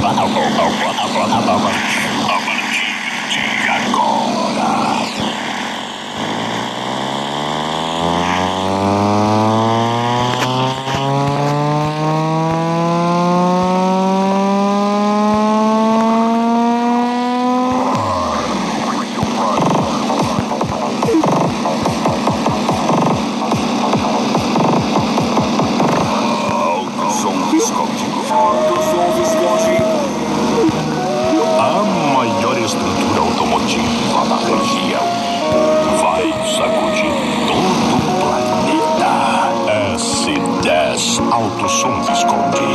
A partir de agora. Alto som Discord. A maior estrutura automotiva da região vai sacudir todo o planeta. S10 Alto Som Visconde.